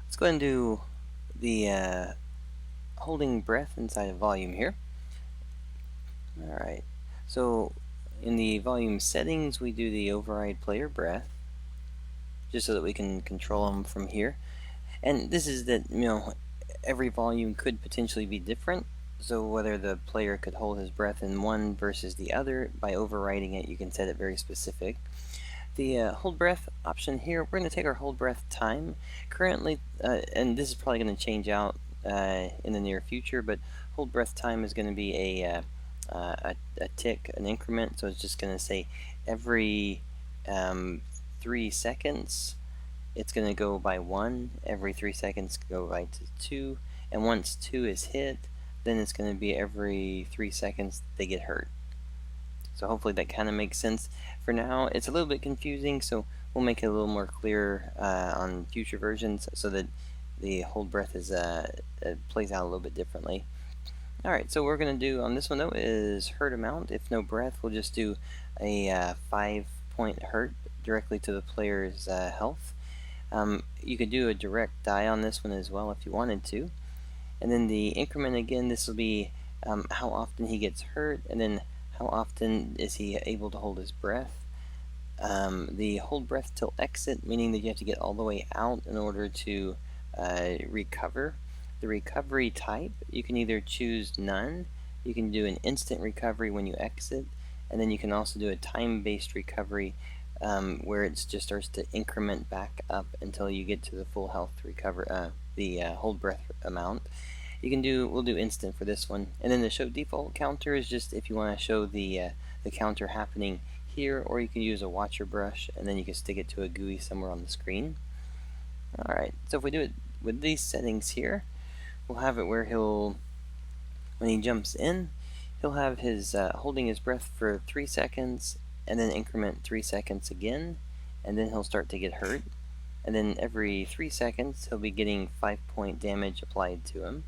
Let's go ahead and do the holding breath inside of volume here. Alright, so in the volume settings we do the override player breath, just so that we can control them from here. And this is that, every volume could potentially be different, so whether the player could hold his breath in one versus the other, by overriding it you can set it very specific. The hold breath option here, we're going to take our hold breath time. Currently, and this is probably going to change out in the near future, but hold breath time is going to be a tick, an increment, so it's just going to say every 3 seconds it's going to go by 1, every 3 seconds go by 2, and once 2 is hit, then it's going to be every 3 seconds they get hurt. So hopefully that kind of makes sense. For now, it's a little bit confusing, so we'll make it a little more clear on future versions so that the hold breath is plays out a little bit differently. Alright, so what we're going to do on this one though is hurt amount. If no breath, we'll just do a 5-point hurt directly to the player's health. You could do a direct die on this one as well if you wanted to. And then the increment again, this will be how often he gets hurt, and then how often is he able to hold his breath. The hold breath till exit, meaning that you have to get all the way out in order to recover. The recovery type, you can either choose none, you can do an instant recovery when you exit, and then you can also do a time-based recovery where it just starts to increment back up until you get to the full health recover, the hold breath amount. We'll do instant for this one. And then the show default counter is just if you want to show the counter happening here, or you can use a watcher brush and then you can stick it to a GUI somewhere on the screen. Alright, so if we do it with these settings here, we'll have it where when he jumps in, he'll have his holding his breath for 3 seconds, and then increment 3 seconds again, and then he'll start to get hurt. And then every 3 seconds, he'll be getting 5-point damage applied to him.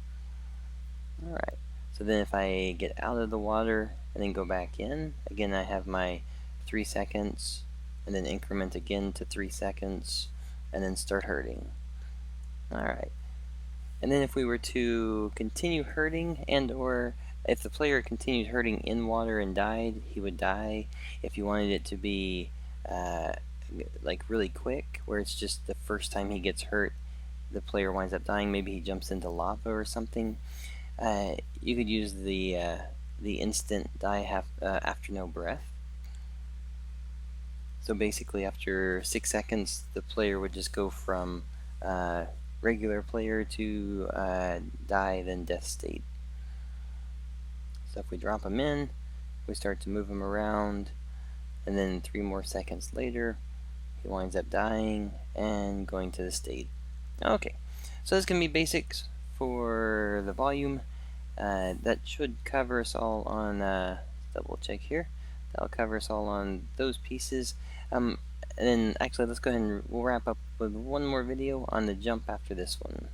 Alright, so then if I get out of the water and then go back in, again I have my 3 seconds, and then increment again to 3 seconds, and then start hurting. Alright, and then if we were to continue hurting, and or if the player continued hurting in water and died, he would die. If you wanted it to be like really quick, where it's just the first time he gets hurt, the player winds up dying, maybe he jumps into lava or something, you could use the instant die after no breath. So basically after 6 seconds, the player would just go from regular player to die, then death state. So if we drop him in, we start to move him around, and then 3 more seconds later, he winds up dying and going to the state. Okay, so this can be basics for the volume. That should cover us all on, double check here, that'll cover us all on those pieces. And then actually let's go ahead and we'll wrap up with one more video on the jump after this one.